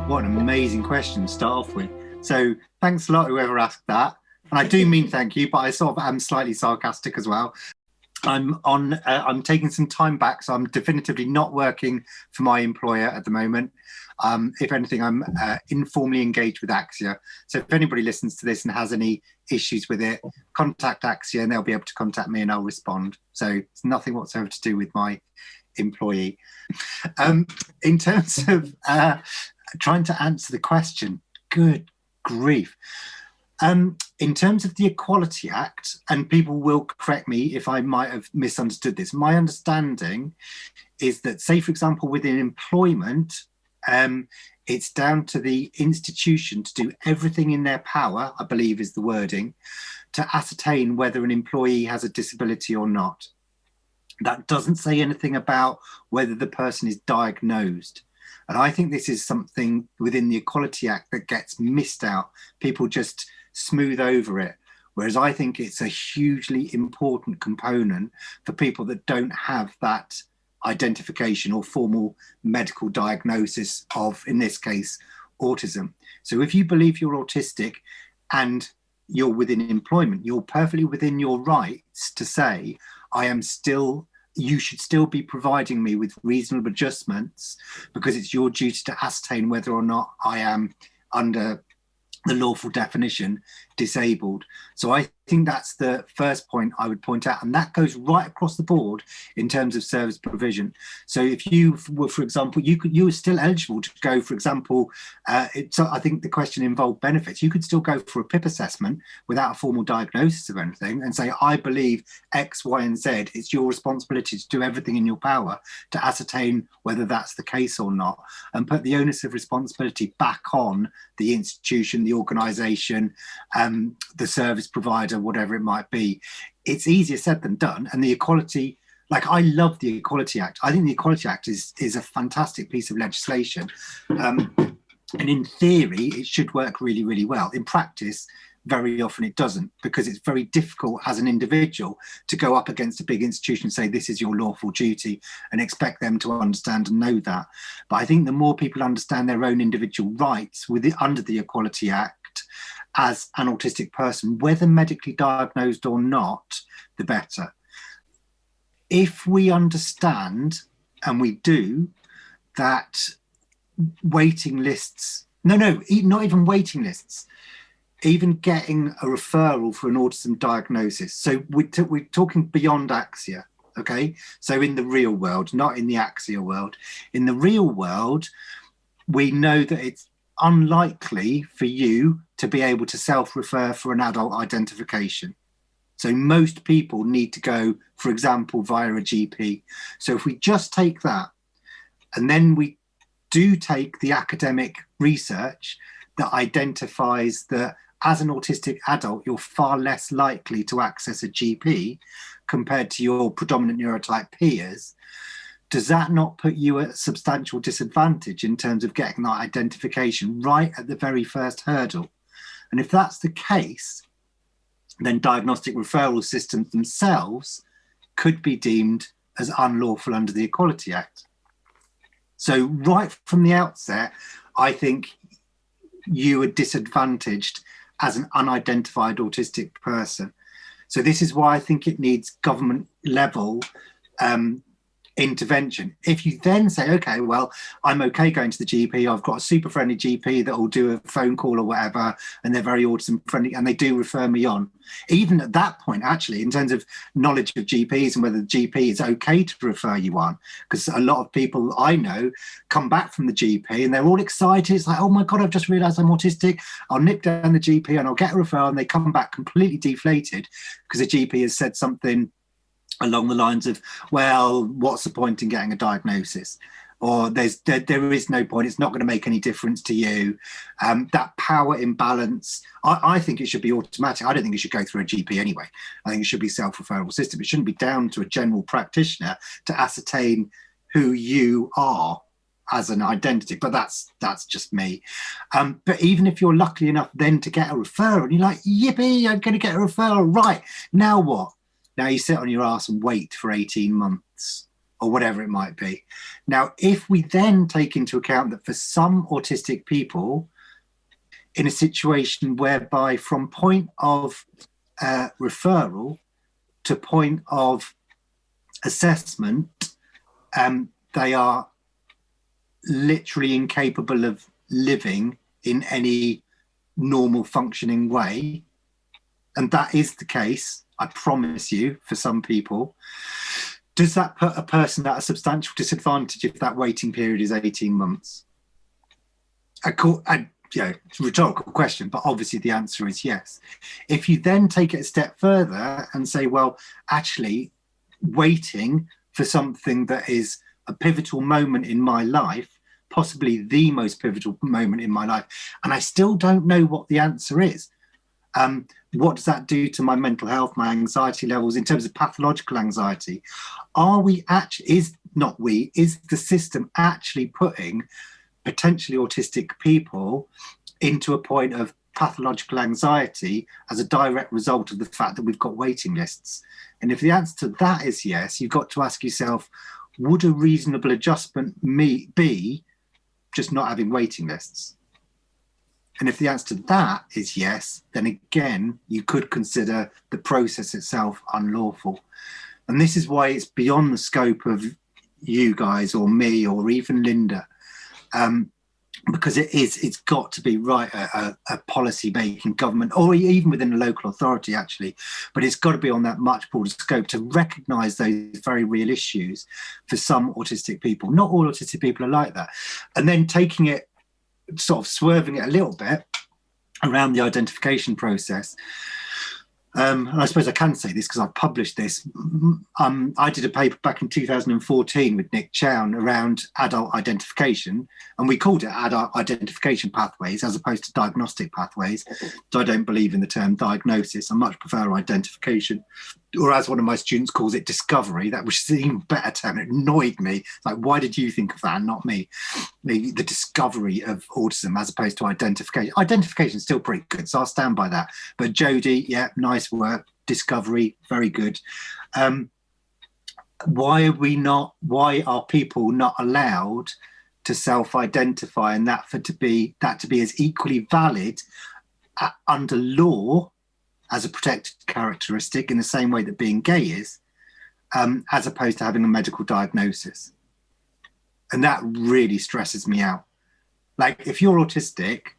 What an amazing question to start off with. So thanks a lot, whoever asked that. And I do mean thank you, but I sort of am slightly sarcastic as well. I'm taking some time back, so I'm definitively not working for my employer at the moment. If anything, I'm informally engaged with Axia. So if anybody listens to this and has any issues with it, contact Axia and they'll be able to contact me and I'll respond. So it's nothing whatsoever to do with my employee. In terms of trying to answer the question, good grief. In terms of the Equality Act, and people will correct me if I might have misunderstood this, my understanding is that, say, for example, within employment, it's down to the institution to do everything in their power, I believe is the wording, to ascertain whether an employee has a disability or not. That doesn't say anything about whether the person is diagnosed. And I think this is something within the Equality Act that gets missed out. People just smooth over it. Whereas I think it's a hugely important component for people that don't have that identification or formal medical diagnosis of, in this case, autism. So if you believe you're autistic and you're within employment, you're perfectly within your rights to say, you should still be providing me with reasonable adjustments because it's your duty to ascertain whether or not I am under the lawful definition disabled. So I think that's the first point I would point out, and that goes right across the board in terms of service provision. So if you were, for example, you were still eligible to go, for example, so I think the question involved benefits. You could still go for a PIP assessment without a formal diagnosis of anything and say, I believe X, Y, and Z. It's your responsibility to do everything in your power to ascertain whether that's the case or not, and put the onus of responsibility back on the institution, the organisation, the service provider, whatever it might be. It's easier said than done. And the equality, like, I love the Equality Act. I think the Equality Act is a fantastic piece of legislation. And in theory, it should work really, really well. In practice, very often it doesn't, because it's very difficult as an individual to go up against a big institution and say, this is your lawful duty, and expect them to understand and know that. But I think the more people understand their own individual rights under the Equality Act, as an autistic person, whether medically diagnosed or not, the better. If we understand, and we do, that waiting lists, not even waiting lists, even getting a referral for an autism diagnosis. So we're talking beyond Axia, okay? So in the real world, not in the Axia world. In the real world, we know that it's unlikely for you to be able to self-refer for an adult identification. So most people need to go, for example, via a GP. So if we just take that, and then we do take the academic research that identifies that as an autistic adult, you're far less likely to access a GP compared to your predominant neurotype peers, does that not put you at a substantial disadvantage in terms of getting that identification right at the very first hurdle? And if that's the case, then diagnostic referral systems themselves could be deemed as unlawful under the Equality Act. So right from the outset, I think you are disadvantaged as an unidentified autistic person. So this is why I think it needs government level intervention. If you then say, okay, well, I'm okay going to the GP, I've got a super friendly GP that will do a phone call or whatever, and they're very autism friendly, and they do refer me on. Even at that point, actually, in terms of knowledge of GPs and whether the GP is okay to refer you on, because a lot of people I know come back from the GP and they're all excited. It's like, oh my God, I've just realized I'm autistic. I'll nip down the GP and I'll get a referral, and they come back completely deflated because the GP has said something along the lines of, well, what's the point in getting a diagnosis? or there is no point, it's not going to make any difference to you. That power imbalance, I think it should be automatic. I don't think it should go through a GP anyway. I think it should be self-referral system. It shouldn't be down to a general practitioner to ascertain who you are as an identity, but that's just me. But even if you're lucky enough then to get a referral, and you're like, yippee, I'm going to get a referral, right, now what? Now you sit on your ass and wait for 18 months or whatever it might be. Now, if we then take into account that for some autistic people, in a situation whereby from point of referral to point of assessment, they are literally incapable of living in any normal functioning way, and that is the case, I promise you, for some people, does that put a person at a substantial disadvantage if that waiting period is 18 months? It's a rhetorical question, but obviously the answer is yes. If you then take it a step further and say, well, actually, waiting for something that is a pivotal moment in my life, possibly the most pivotal moment in my life, and I still don't know what the answer is. What does that do to my mental health, my anxiety levels in terms of pathological anxiety? Is the system actually putting potentially autistic people into a point of pathological anxiety as a direct result of the fact that we've got waiting lists? And if the answer to that is yes, you've got to ask yourself, would a reasonable adjustment be just not having waiting lists? And if the answer to that is yes, then again, you could consider the process itself unlawful. And this is why it's beyond the scope of you guys or me or even Linda, because it's got to be right a policy making government, or even within a local authority actually, but it's got to be on that much broader scope to recognise those very real issues for some autistic people. Not all autistic people are like that. And then taking it, sort of swerving it a little bit around the identification process. And I suppose I can say this because I published this. I did a paper back in 2014 with Nick Chown around adult identification, and we called it adult identification pathways as opposed to diagnostic pathways. So I don't believe in the term diagnosis. I much prefer identification, or as one of my students calls it, discovery. That was an even better term. It annoyed me. Like, why did you think of that and not me? The discovery of autism as opposed to identification. Identification is still pretty good, so I'll stand by that. But Jodie, yeah, nice work. Discovery, very good. Why are people not allowed to self-identify, and that to be as equally valid under law as a protected characteristic in the same way that being gay is, as opposed to having a medical diagnosis? And that really stresses me out. Like, if you're autistic,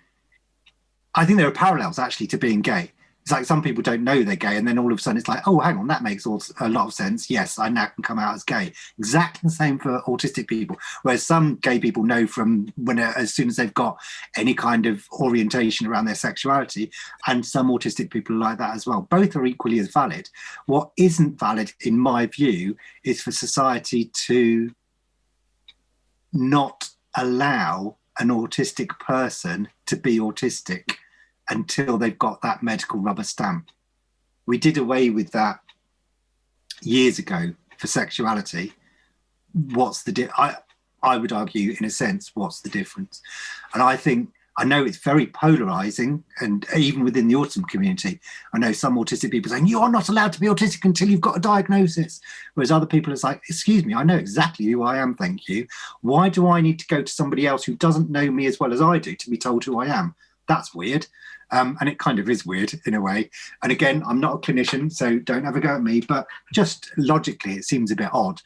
I think there are parallels actually to being gay. It's like some people don't know they're gay, and then all of a sudden it's like, oh, hang on, that makes a lot of sense. Yes, I now can come out as gay. Exactly the same for autistic people. Whereas some gay people know from as soon as they've got any kind of orientation around their sexuality, and some autistic people are like that as well. Both are equally as valid. What isn't valid, in my view, is for society to not allow an autistic person to be autistic until they've got that medical rubber stamp. We did away with that years ago for sexuality. What's the I would argue, in a sense, what's the difference? And I know it's very polarizing, and even within the autism community, I know some autistic people saying, you are not allowed to be autistic until you've got a diagnosis. Whereas other people, it's like, excuse me, I know exactly who I am, thank you. Why do I need to go to somebody else who doesn't know me as well as I do to be told who I am? That's weird. And it kind of is weird in a way. And again, I'm not a clinician, so don't ever go at me, but just logically, it seems a bit odd.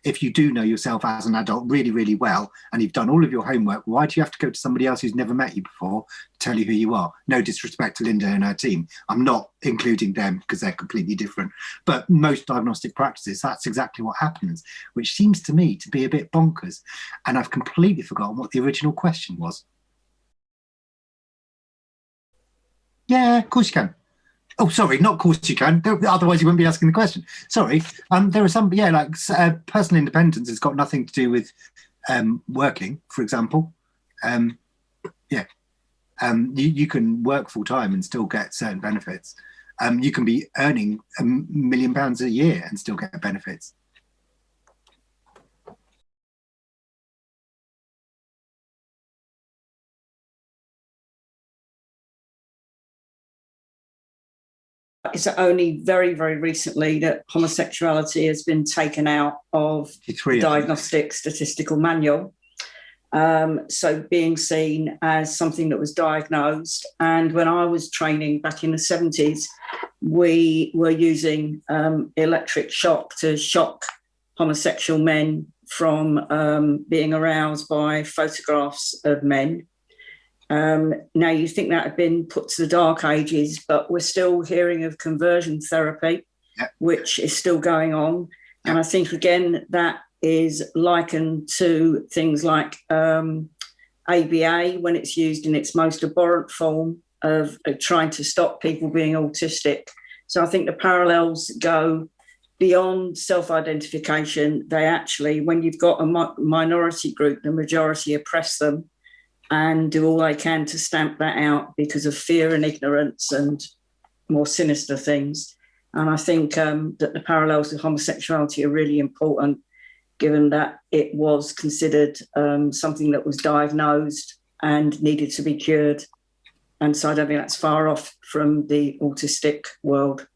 If you do know yourself as an adult really, really well, and you've done all of your homework, why do you have to go to somebody else who's never met you before to tell you who you are? No disrespect to Linda and her team. I'm not including them because they're completely different. But most diagnostic practices, that's exactly what happens, which seems to me to be a bit bonkers. And I've completely forgotten what the original question was. Yeah, of course you can. Oh, sorry, not of course you can. Otherwise, you wouldn't be asking the question. Sorry. There are some, like personal independence has got nothing to do with working, for example. You can work full time and still get certain benefits. You can be earning £1 million a year and still get benefits. It's only very, very recently that homosexuality has been taken out of the Diagnostic Statistical Manual. So being seen as something that was diagnosed. And when I was training back in the 70s, we were using electric shock to shock homosexual men from being aroused by photographs of men. Now you think that had been put to the dark ages, but we're still hearing of conversion therapy, which is still going on. And I think, again, that is likened to things like ABA when it's used in its most abhorrent form of trying to stop people being autistic. So I think the parallels go beyond self-identification. They actually, when you've got a minority group, the majority oppress them and do all they can to stamp that out because of fear and ignorance and more sinister things. And I think that the parallels with homosexuality are really important, given that it was considered something that was diagnosed and needed to be cured. And so I don't think that's far off from the autistic world.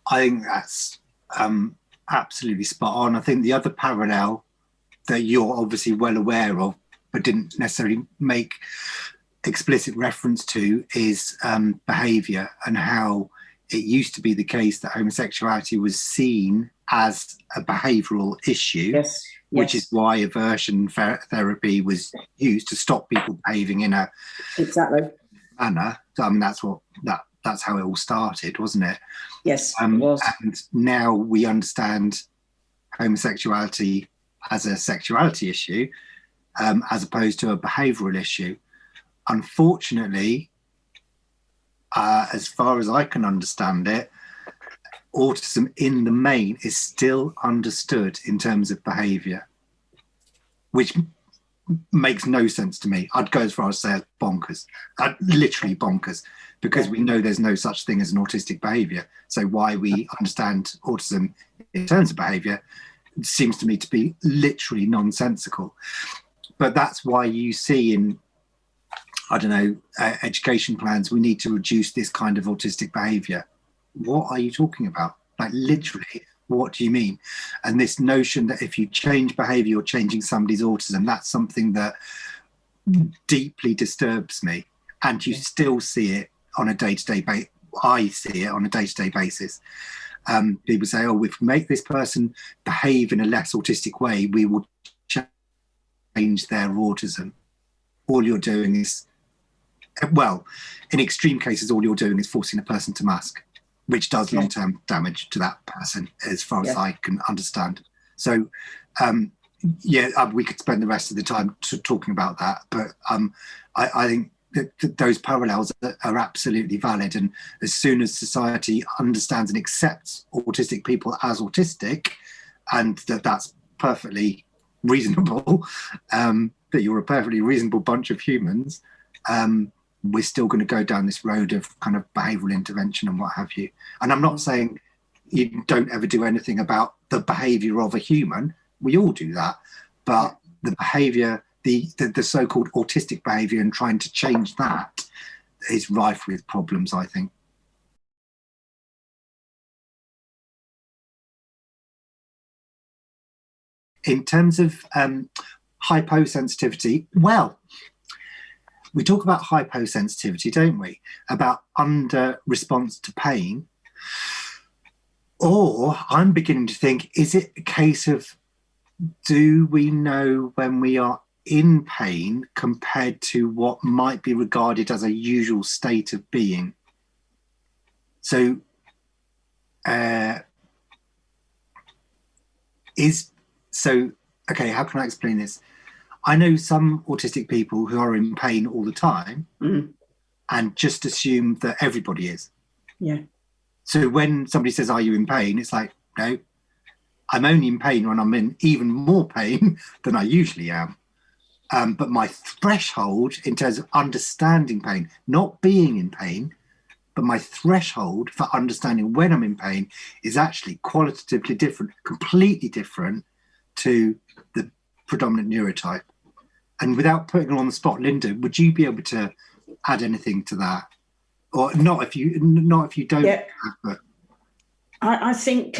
I think that's absolutely spot on. I think the other parallel that you're obviously well aware of, but didn't necessarily make explicit reference to, is behaviour, and how it used to be the case that homosexuality was seen as a behavioural issue, which is why aversion therapy was used to stop people behaving in a manner. I mean, that's how it all started, wasn't it? Yes, it was. And now we understand homosexuality as a sexuality issue, as opposed to a behavioural issue. Unfortunately, as far as I can understand it, autism in the main is still understood in terms of behaviour, which makes no sense to me. I'd go as far as say bonkers, literally bonkers, because we know there's no such thing as an autistic behaviour. So why we understand autism in terms of behaviour seems to me to be literally nonsensical. But that's why you see in, I don't know, education plans, we need to reduce this kind of autistic behaviour. What are you talking about? Like, literally, what do you mean? And this notion that if you change behaviour, you're changing somebody's autism, that's something that deeply disturbs me. And you still see it on a day-to-day basis. I see it on a day-to-day basis. People say, oh, if we make this person behave in a less autistic way, we will change their autism. All you're doing is, well, in extreme cases, all you're doing is forcing a person to mask, which does long-term damage to that person, as far as I can understand. So, we could spend the rest of the time talking about that, but I think that those parallels are absolutely valid. And as soon as society understands and accepts autistic people as autistic, and that's perfectly reasonable, that you're a perfectly reasonable bunch of humans, we're still going to go down this road of kind of behavioural intervention and what have you. And I'm not saying you don't ever do anything about the behaviour of a human. We all do that. But the behaviour, the so-called autistic behaviour, and trying to change that is rife with problems, I think. In terms of hyposensitivity, well, we talk about hyposensitivity, don't we? About under response to pain. Or I'm beginning to think, is it a case of, do we know when we are in pain compared to what might be regarded as a usual state of being? So okay, how can I explain this? I know some autistic people who are in pain all the time and just assume that everybody is. Yeah. So when somebody says, are you in pain? It's like, no. I'm only in pain when I'm in even more pain than I usually am. But my threshold in terms of understanding pain, not being in pain, but my threshold for understanding when I'm in pain is actually qualitatively different, completely different to the predominant neurotype. And without putting it on the spot, Linda, would you be able to add anything to that? Or not if you don't. Yeah. But I think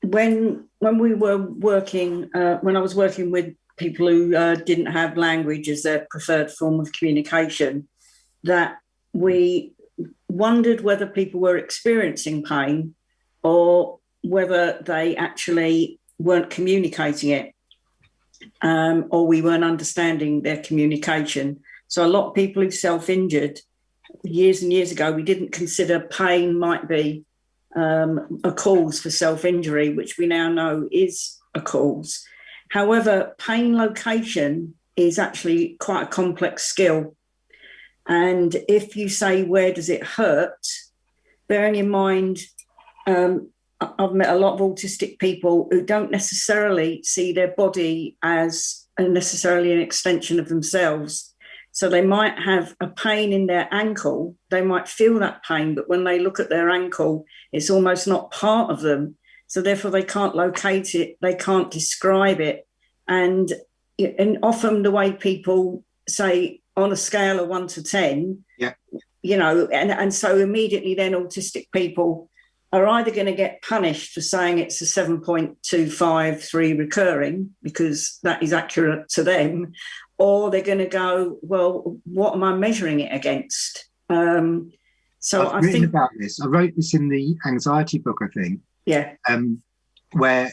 when we were working, when I was working with people who didn't have language as their preferred form of communication, that we wondered whether people were experiencing pain or whether they actually weren't communicating it, or we weren't understanding their communication. So a lot of people who self-injured years and years ago, we didn't consider pain might be a cause for self-injury, which we now know is a cause. However, pain location is actually quite a complex skill. And if you say, where does it hurt? Bearing in mind, I've met a lot of autistic people who don't necessarily see their body as necessarily an extension of themselves. So they might have a pain in their ankle, they might feel that pain, but when they look at their ankle, it's almost not part of them. So therefore they can't locate it, they can't describe it. And often the way people say on a scale of 1 to 10, yeah, and so immediately then autistic people are either going to get punished for saying it's a 7.253 recurring because that is accurate to them, or they're going to go, well, what am I measuring it against? So I've written about this. I wrote this in the anxiety book, I think. Yeah. Where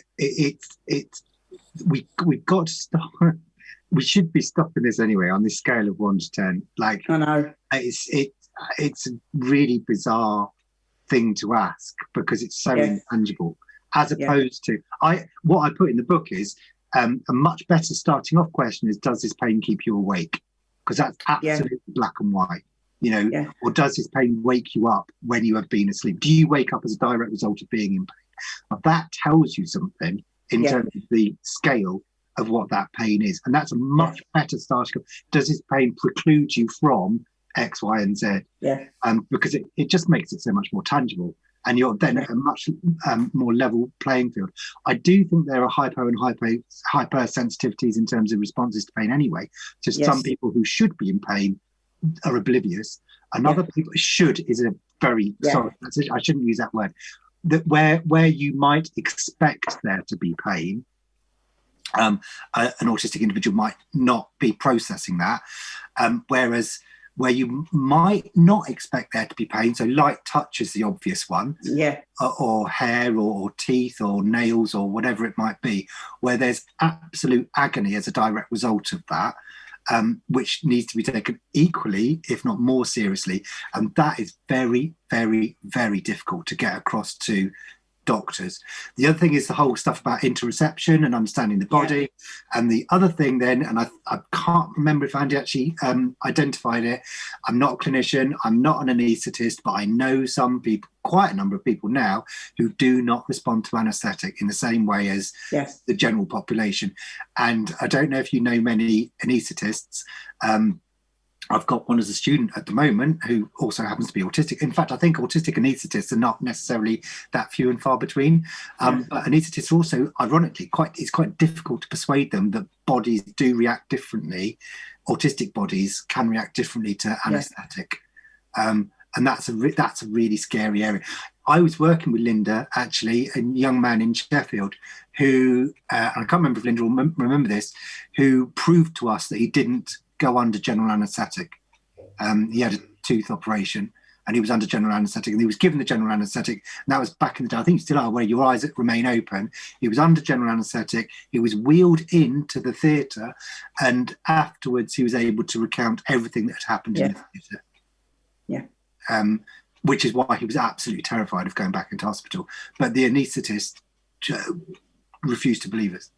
we've got to stop. We should be stopping this anyway on this scale of 1 to 10. Like, I know it's a really bizarre thing to ask because it's so intangible, as opposed to what I put in the book is a much better starting off question is, does this pain keep you awake? Because that's absolutely black and white, or does this pain wake you up when you have been asleep? Do you wake up as a direct result of being in pain? But that tells you something in terms of the scale of what that pain is, and that's a much better starting. Does this pain preclude you from X, Y, and Z? Because it just makes it so much more tangible, and you're then at a much more level playing field. I do think there are hyper sensitivities in terms of responses to pain anyway. So some people who should be in pain are oblivious, and other people should is a very sorry, I shouldn't use that word. That where you might expect there to be pain, an autistic individual might not be processing that, whereas where you might not expect there to be pain, so light touch is the obvious one, or hair or teeth or nails or whatever it might be, where there's absolute agony as a direct result of that, which needs to be taken equally, if not more seriously, and that is very, very, very difficult to get across to doctors. The other thing is the whole stuff about interoception and understanding the body. And the other thing then, and I can't remember if Andy actually identified it, I'm not a clinician, I'm not an anaesthetist, but I know some people, quite a number of people now, who do not respond to anaesthetic in the same way as the general population. And I don't know if you know many anaesthetists. I've got one as a student at the moment who also happens to be autistic. In fact, I think autistic anaesthetists are not necessarily that few and far between. But anaesthetists are also, ironically, it's quite difficult to persuade them that bodies do react differently. Autistic bodies can react differently to anaesthetic. And that's a really scary area. I was working with Linda, actually, a young man in Sheffield who, I can't remember if Linda will remember this, who proved to us that he didn't go under general anaesthetic. He had a tooth operation and he was under general anaesthetic, and he was given the general anaesthetic, and that was back in the day, I think you still are, where your eyes remain open. He was under general anaesthetic, he was wheeled into the theatre, and afterwards he was able to recount everything that had happened in the theatre. Which is why he was absolutely terrified of going back into hospital. But the anaesthetist refused to believe us.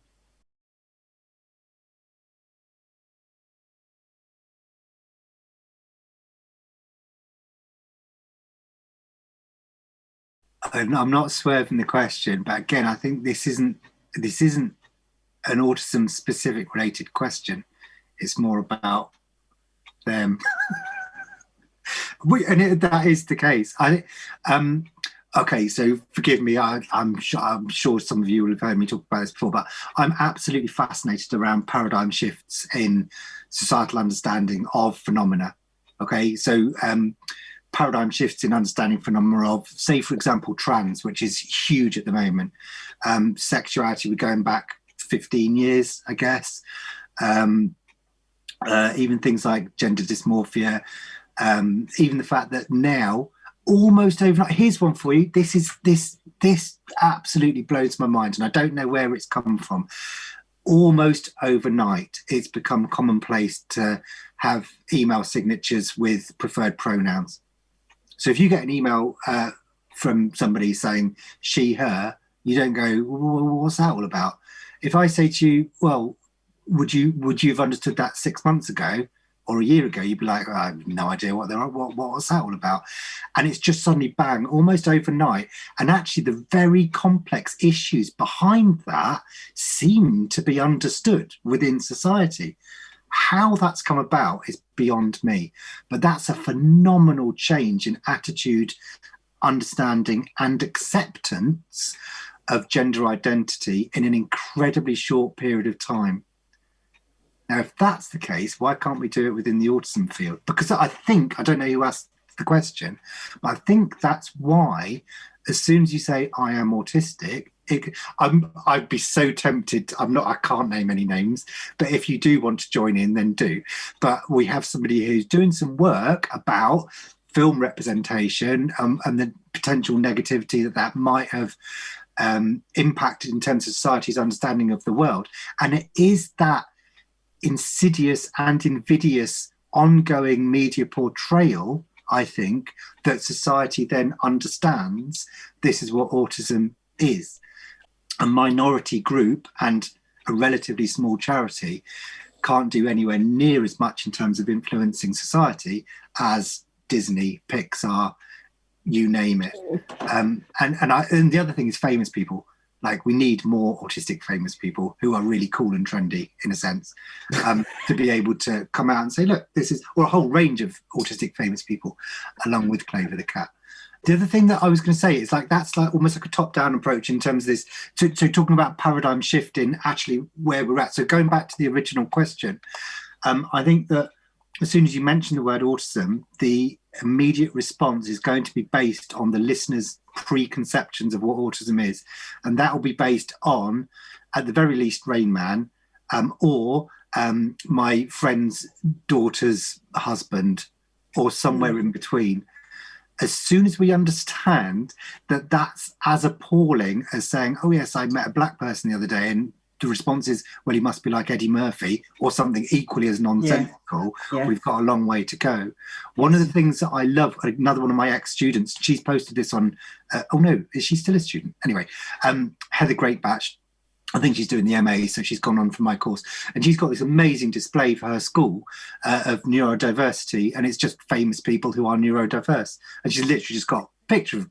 I'm not swerving the question, but again, I think this isn't an autism specific related question. It's more about them. That is the case. Okay, so forgive me. I'm sure some of you will have heard me talk about this before, but I'm absolutely fascinated around paradigm shifts in societal understanding of phenomena. Okay, so paradigm shifts in understanding phenomena of, say, for example, trans, which is huge at the moment. Sexuality, we're going back 15 years, I guess. Even things like gender dysmorphia. Even the fact that now, almost overnight, here's one for you. This absolutely blows my mind, and I don't know where it's come from. Almost overnight, it's become commonplace to have email signatures with preferred pronouns. So if you get an email from somebody saying she, her, you don't go, well, what's that all about? If I say to you, well, would you have understood that 6 months ago or a year ago? You'd be like, I have no idea what what's that all about? And it's just suddenly bang, almost overnight. And actually the very complex issues behind that seem to be understood within society. How that's come about is beyond me, but that's a phenomenal change in attitude, understanding, and acceptance of gender identity in an incredibly short period of time. Now, if that's the case, why can't we do it within the autism field? Because I don't know who asked the question, but I think that's why, as soon as you say I am autistic, I'd be so tempted. I can't name any names, but if you do want to join in, then do. But we have somebody who's doing some work about film representation and the potential negativity that might have impacted in terms of society's understanding of the world. And it is that insidious and invidious ongoing media portrayal, I think, that society then understands this is what autism is. A minority group and a relatively small charity can't do anywhere near as much in terms of influencing society as Disney, Pixar, you name it. And the other thing is famous people. Like, we need more autistic famous people who are really cool and trendy, in a sense, to be able to come out and say, look, this is, or a whole range of autistic famous people, along with Clover the cat. The other thing that I was going to say is that's almost like a top-down approach in terms of this. So talking about paradigm shift in actually where we're at. So going back to the original question, I think that as soon as you mention the word autism, the immediate response is going to be based on the listener's preconceptions of what autism is. And that will be based on, at the very least, Rain Man, or my friend's daughter's husband, or somewhere in between. As soon as we understand that that's as appalling as saying, oh yes, I met a black person the other day, and the response is, well, he must be like Eddie Murphy, or something equally as nonsensical, we've got a long way to go. One of the things that I love, another one of my ex-students, she's posted this on, oh no, is she still a student? Anyway, Heather Greatbatch, I think she's doing the MA, so she's gone on from my course, and she's got this amazing display for her school of neurodiversity, and it's just famous people who are neurodiverse, and she's literally just got a picture of,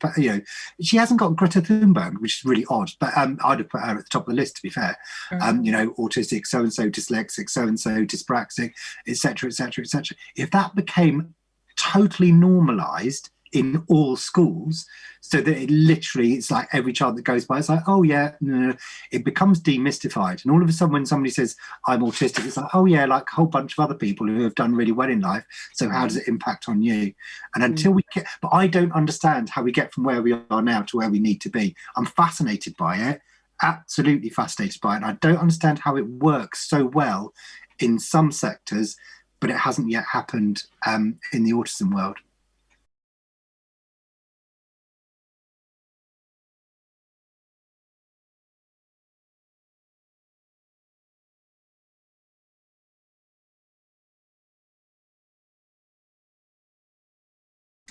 she hasn't got Greta Thunberg, which is really odd, but I'd have put her at the top of the list, to be fair. Autistic, so-and-so, dyslexic, so-and-so, dyspraxic, etc., etc., etc. If that became totally normalised in all schools, so that it's like every child that goes by, it's like, oh yeah, no, it becomes demystified. And all of a sudden when somebody says I'm autistic, it's like, oh yeah, like a whole bunch of other people who have done really well in life, so how does it impact on you? And until we get, but I don't understand how we get from where we are now to where we need to be. I'm fascinated by it, absolutely fascinated by it, and I don't understand how it works so well in some sectors, but it hasn't yet happened in the autism world.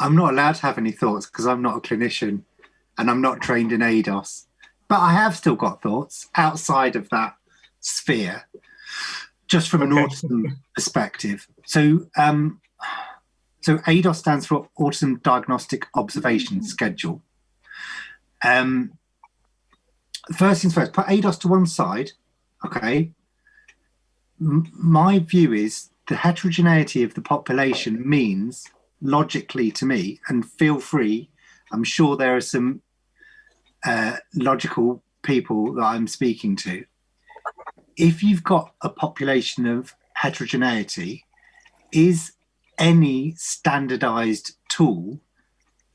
I'm not allowed to have any thoughts because I'm not a clinician and I'm not trained in ADOS. But I have still got thoughts outside of that sphere, just from an autism perspective. So ADOS stands for Autism Diagnostic Observation Schedule. First things first, put ADOS to one side, okay? My view is the heterogeneity of the population means, logically to me, and feel free, I'm sure there are some logical people that I'm speaking to. If you've got a population of heterogeneity, is any standardized tool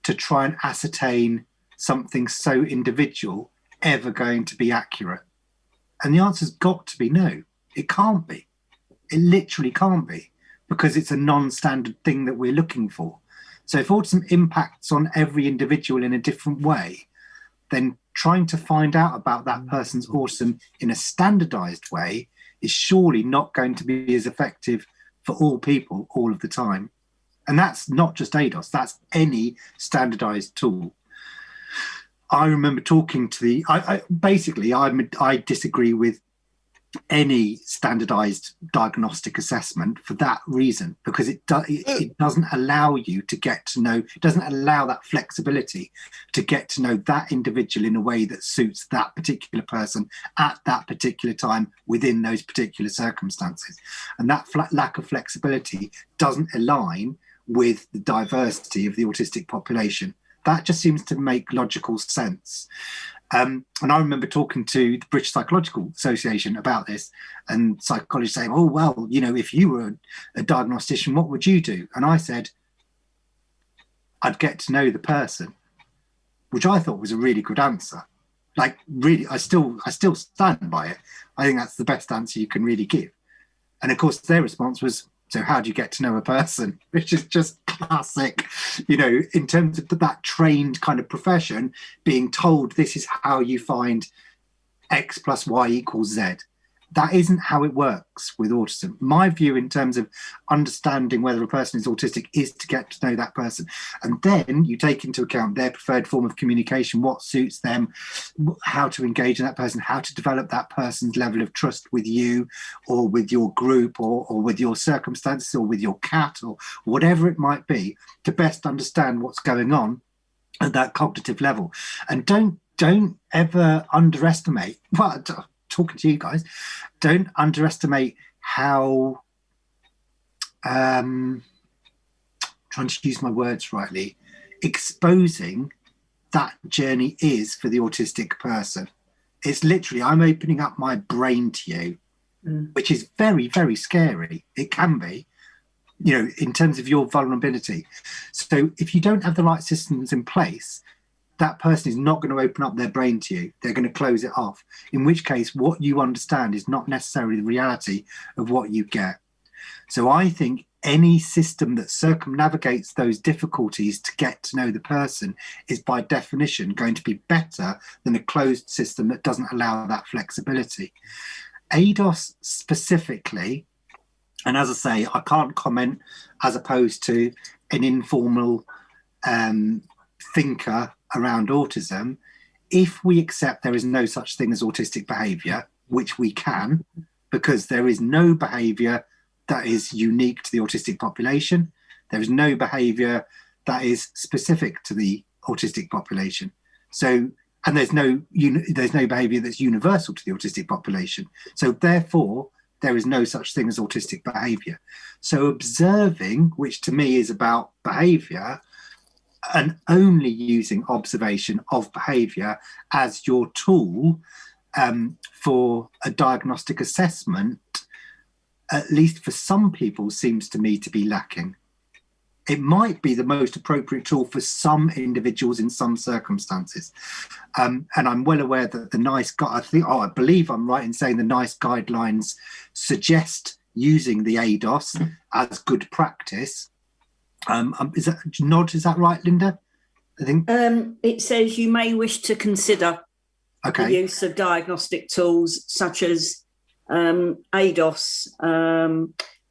to try and ascertain something so individual ever going to be accurate? And the answer's got to be no. It can't be. It literally can't be, because it's a non-standard thing that we're looking for. So if autism impacts on every individual in a different way, then trying to find out about that person's autism in a standardized way is surely not going to be as effective for all people all of the time. And that's not just ADOS, that's any standardized tool. I remember talking to I disagree with any standardized diagnostic assessment for that reason, because it doesn't allow you to get to know, it doesn't allow that flexibility to get to know that individual in a way that suits that particular person at that particular time within those particular circumstances. And that lack of flexibility doesn't align with the diversity of the autistic population. That just seems to make logical sense. And I remember talking to the British Psychological Association about this, and psychologists saying, oh, well, you know, if you were a diagnostician, what would you do? And I said, I'd get to know the person, which I thought was a really good answer. Like, really, I still stand by it. I think that's the best answer you can really give. And of course, their response was, so how do you get to know a person? Which is just classic, you know, in terms of that trained kind of profession, being told this is how you find X plus Y equals Z. That isn't how it works with autism. My view in terms of understanding whether a person is autistic is to get to know that person. And then you take into account their preferred form of communication, what suits them, how to engage in that person, how to develop that person's level of trust with you or with your group or with your circumstances or with your cat or whatever it might be, to best understand what's going on at that cognitive level. And don't ever underestimate, well, talking to you guys, don't underestimate how trying to use my words rightly, exposing that journey is for the autistic person. It's literally, I'm opening up my brain to you, which is very, very scary. It can be, you know, in terms of your vulnerability. So if you don't have the right systems in place, that person is not going to open up their brain to you. They're going to close it off, in which case what you understand is not necessarily the reality of what you get. So I think any system that circumnavigates those difficulties to get to know the person is by definition going to be better than a closed system that doesn't allow that flexibility. ADOS specifically, and as I say, I can't comment as opposed to an informal thinker around autism. If we accept there is no such thing as autistic behaviour, which we can, because there is no behaviour that is unique to the autistic population, there is no behaviour that is specific to the autistic population. So, and there's no behaviour that's universal to the autistic population. So therefore, there is no such thing as autistic behaviour. So observing, which to me is about behaviour, and only using observation of behaviour as your tool for a diagnostic assessment, at least for some people, seems to me to be lacking. It might be the most appropriate tool for some individuals in some circumstances. And I'm well aware that the I believe I'm right in saying the NICE guidelines suggest using the ADOS as good practice. Is that right, Linda? I think it says you may wish to consider the use of diagnostic tools such as ADOS,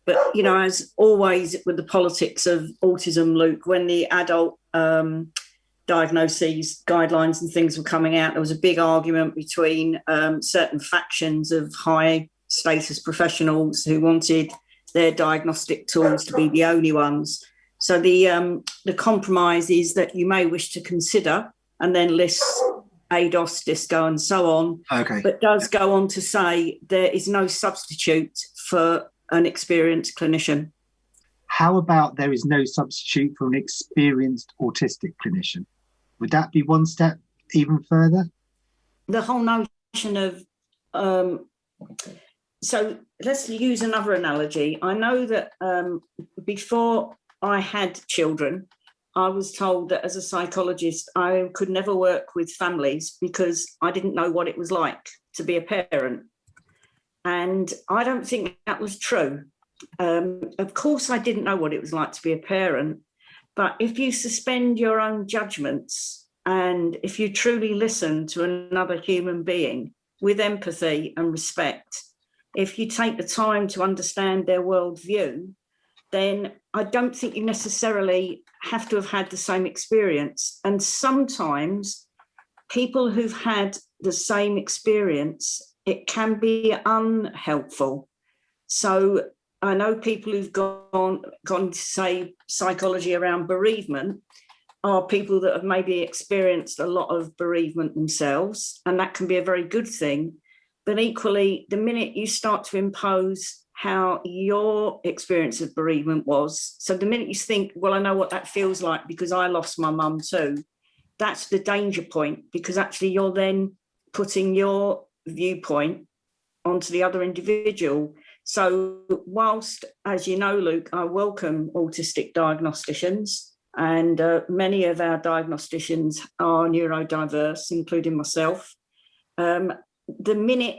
but you know, as always with the politics of autism, Luke, when the adult diagnoses guidelines and things were coming out, there was a big argument between certain factions of high status professionals who wanted their diagnostic tools to be the only ones. So the compromise is that you may wish to consider, and then lists ADOS, disco, and so on. Okay. But does go on to say there is no substitute for an experienced clinician. How about there is no substitute for an experienced autistic clinician? Would that be one step even further? The whole notion of, so let's use another analogy. I know that before I had children, I was told that as a psychologist, I could never work with families because I didn't know what it was like to be a parent. And I don't think that was true. Of course, I didn't know what it was like to be a parent, but if you suspend your own judgments and if you truly listen to another human being with empathy and respect, if you take the time to understand their worldview, then I don't think you necessarily have to have had the same experience. And sometimes people who've had the same experience, it can be unhelpful. So I know people who've gone to, say, psychology around bereavement are people that have maybe experienced a lot of bereavement themselves, and that can be a very good thing. But equally, the minute you start to impose how your experience of bereavement was, so the minute you think, well, I know what that feels like because I lost my mum too, that's the danger point, because actually you're then putting your viewpoint onto the other individual. So whilst, as you know, Luke, I welcome autistic diagnosticians, and many of our diagnosticians are neurodiverse, including myself, the minute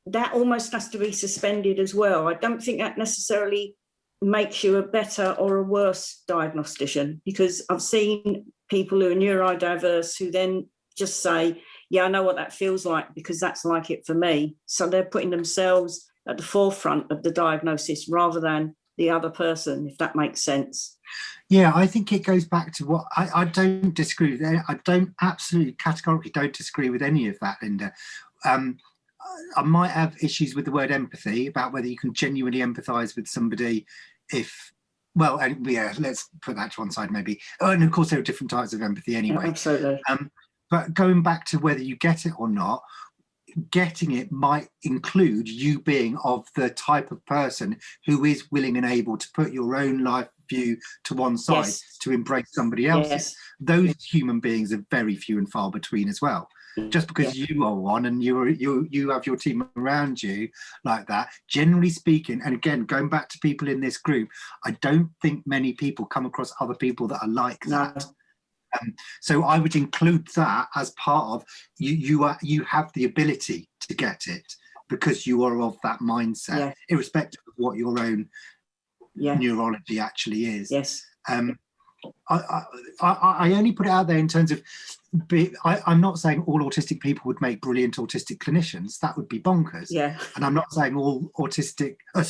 that almost has to be suspended as well. I don't think that necessarily makes you a better or a worse diagnostician, because I've seen people who are neurodiverse who then just say, yeah, I know what that feels like because that's like it for me. So they're putting themselves at the forefront of the diagnosis rather than the other person, if that makes sense. Yeah, I think it goes back to what I don't disagree with. I don't absolutely categorically don't disagree with any of that, Linda. I might have issues with the word empathy, about whether you can genuinely empathise with somebody if, well, and yeah, let's put that to one side maybe. Oh, and of course there are different types of empathy anyway. Yeah, absolutely. But going back to whether you get it or not, getting it might include you being of the type of person who is willing and able to put your own life view to one side, yes, to embrace somebody else's. Yes. Those human beings are very few and far between as well. Just because you are one and you have your team around you like that, generally speaking, and again, going back to people in this group, I don't think many people come across other people that are like that. So I would include that as part of you have the ability to get it because you are of that mindset, irrespective of what your own neurology actually is. Yes. I only put it out there in terms of, I'm not saying all autistic people would make brilliant autistic clinicians. That would be bonkers. Yeah. And I'm not saying all all clinicians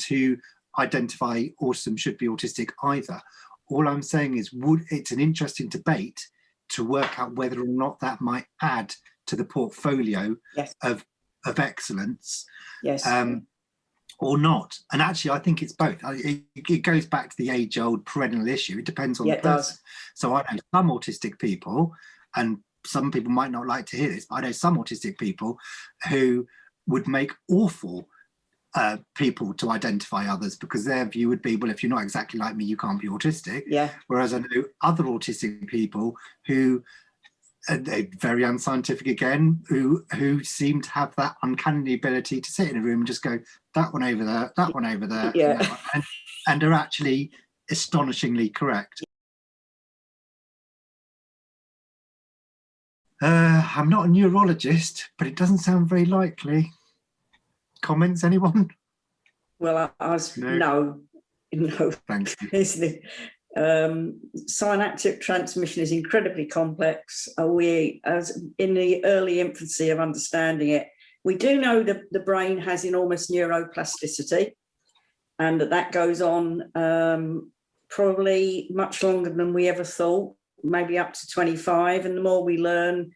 who identify autism should be autistic either. All I'm saying is, it's an interesting debate to work out whether or not that might add to the portfolio of excellence. Yes. Or not. And actually, I think it's both. It goes back to the age-old perennial issue. It depends on the person. Does. So I know some autistic people, and some people might not like to hear this, but I know some autistic people who would make awful people to identify others, because their view would be, well, if you're not exactly like me, you can't be autistic. Yeah. Whereas I know other autistic people who very unscientific again, who seem to have that uncanny ability to sit in a room and just go, that one over there, that one over there, yeah, and are actually astonishingly correct. I'm not a neurologist, but it doesn't sound very likely. Comments, anyone? Well, no. Thank you. Synaptic transmission is incredibly complex. We, as in the early infancy of understanding it, we do know that the brain has enormous neuroplasticity, and that goes on probably much longer than we ever thought, maybe up to 25. And the more we learn,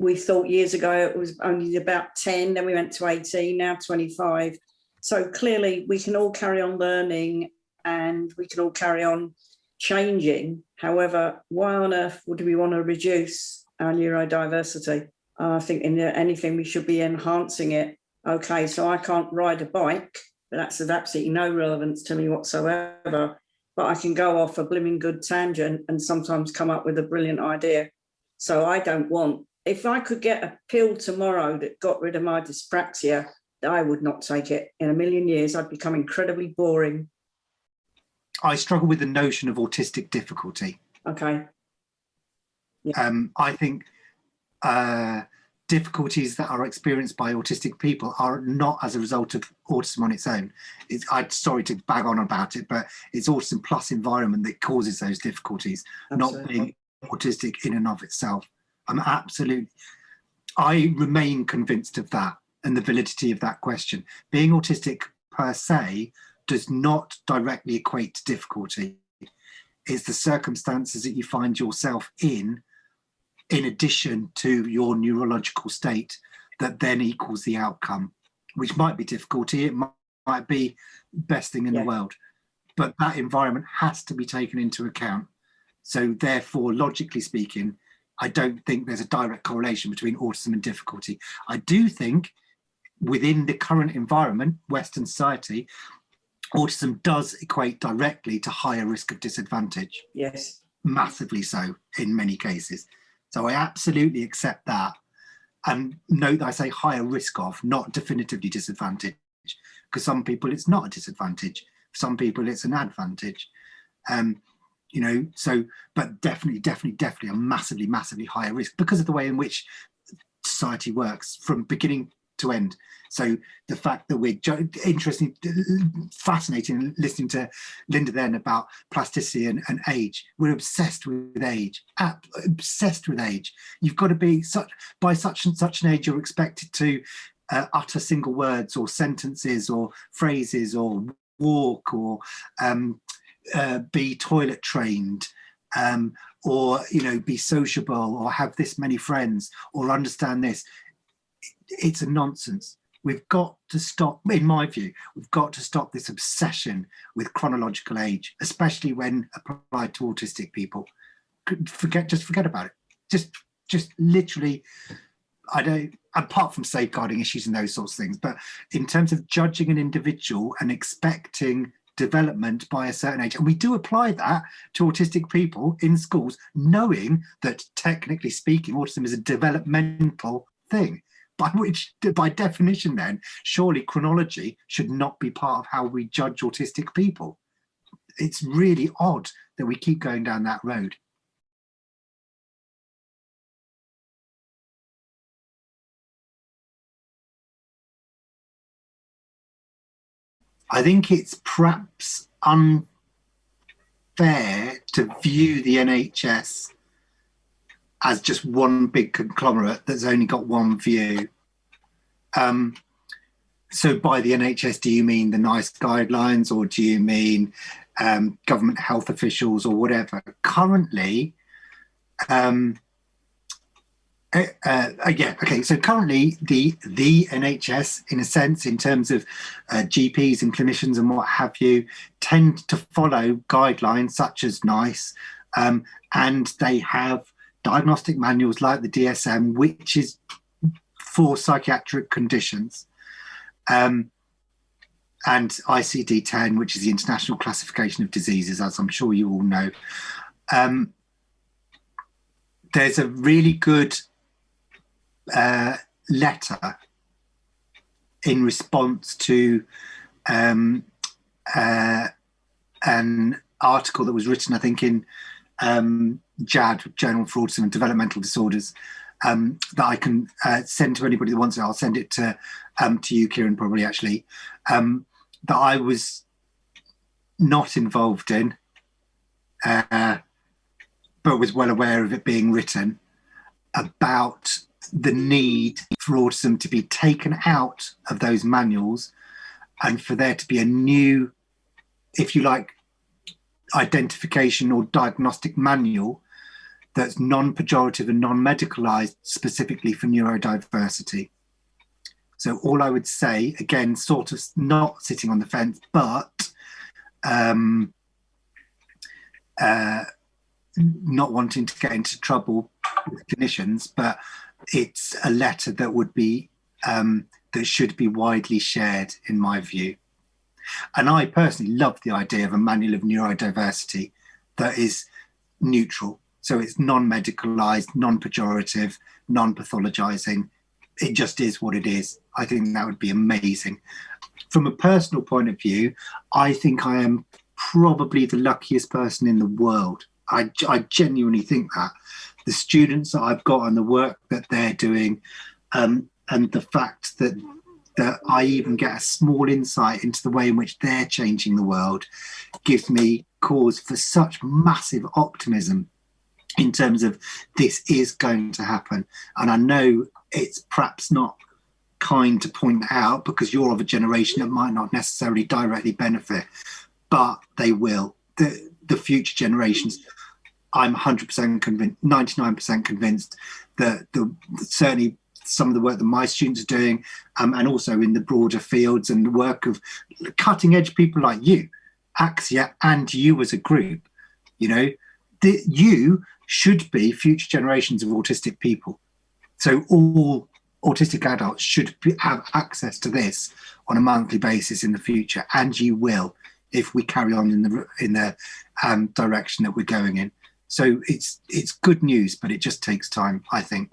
we thought years ago it was only about 10, then we went to 18, now 25. So clearly we can all carry on learning, and we can all carry on changing. However, why on earth would we want to reduce our neurodiversity? I think in anything we should be enhancing it. Okay, so I can't ride a bike, but that's of absolutely no relevance to me whatsoever. But I can go off a blooming good tangent and sometimes come up with a brilliant idea. So I don't want, if I could get a pill tomorrow that got rid of my dyspraxia, I would not take it. In a million years, I'd become incredibly boring. I struggle with the notion of autistic difficulty. Okay. Yeah. I think difficulties that are experienced by autistic people are not as a result of autism on its own. I'm sorry to bag on about it, but it's autism plus environment that causes those difficulties, Absolutely. not being autistic in and of itself. I remain convinced of that and the validity of that question. Being autistic per se does not directly equate to difficulty. It's the circumstances that you find yourself in addition to your neurological state, that then equals the outcome, which might be difficulty, it might be best thing in the world, but that environment has to be taken into account. So therefore, logically speaking, I don't think there's a direct correlation between autism and difficulty. I do think within the current environment, Western society, autism does equate directly to higher risk of disadvantage. Yes. Massively so in many cases. So I absolutely accept that, and note that I say higher risk of, not definitively disadvantage, because some people it's not a disadvantage, some people it's an advantage. You know, so, but definitely a massively higher risk because of the way in which society works from beginning to end. So the fact that we're fascinating listening to Linda then about plasticity and age. We're obsessed with age, obsessed with age. You've got to be by such and such an age, you're expected to utter single words or sentences or phrases or walk or be toilet trained, or, you know, be sociable or have this many friends or understand this. It's a nonsense. We've got to stop, in my view, we've got to stop this obsession with chronological age, especially when applied to autistic people. Just forget about it. Just literally, I don't, apart from safeguarding issues and those sorts of things, but in terms of judging an individual and expecting development by a certain age, and we do apply that to autistic people in schools, knowing that technically speaking, autism is a developmental thing, by definition then, surely chronology should not be part of how we judge autistic people. It's really odd that we keep going down that road. I think it's perhaps unfair to view the NHS as just one big conglomerate that's only got one view. So by the NHS, do you mean the NICE guidelines, or do you mean government health officials or whatever? Currently, so currently the NHS, in a sense, in terms of GPs and clinicians and what have you, tend to follow guidelines such as NICE, and they have diagnostic manuals like the DSM, which is for psychiatric conditions, and ICD-10, which is the International Classification of Diseases, as I'm sure you all know. There's a really good letter in response to an article that was written, I think, in JAD, Journal for Autism and Developmental Disorders, that I can send to anybody that wants it. I'll send it to you, Kieran, probably, actually, that I was not involved in, but was well aware of it being written, about the need for autism to be taken out of those manuals and for there to be a new, if you like, identification or diagnostic manual that's non-pejorative and non-medicalized specifically for neurodiversity. So all I would say, again, sort of not sitting on the fence, but not wanting to get into trouble with clinicians, but it's a letter that would be that should be widely shared, in my view. And I personally love the idea of a manual of neurodiversity that is neutral. So it's non-medicalized, non-pejorative, non-pathologizing. It just is what it is. I think that would be amazing. From a personal point of view, I think I am probably the luckiest person in the world. I genuinely think that. The students that I've got and the work that they're doing, and the fact that I even get a small insight into the way in which they're changing the world gives me cause for such massive optimism in terms of this is going to happen. And I know it's perhaps not kind to point out because you're of a generation that might not necessarily directly benefit, but they will. The future generations, I'm 100% convinced, 99% convinced that certainly some of the work that my students are doing, and also in the broader fields and the work of cutting edge people like you, Axia, and you as a group, you should be future generations of autistic people. So all autistic adults should have access to this on a monthly basis in the future, and you will if we carry on in the direction that we're going in. So it's good news, but it just takes time, I think.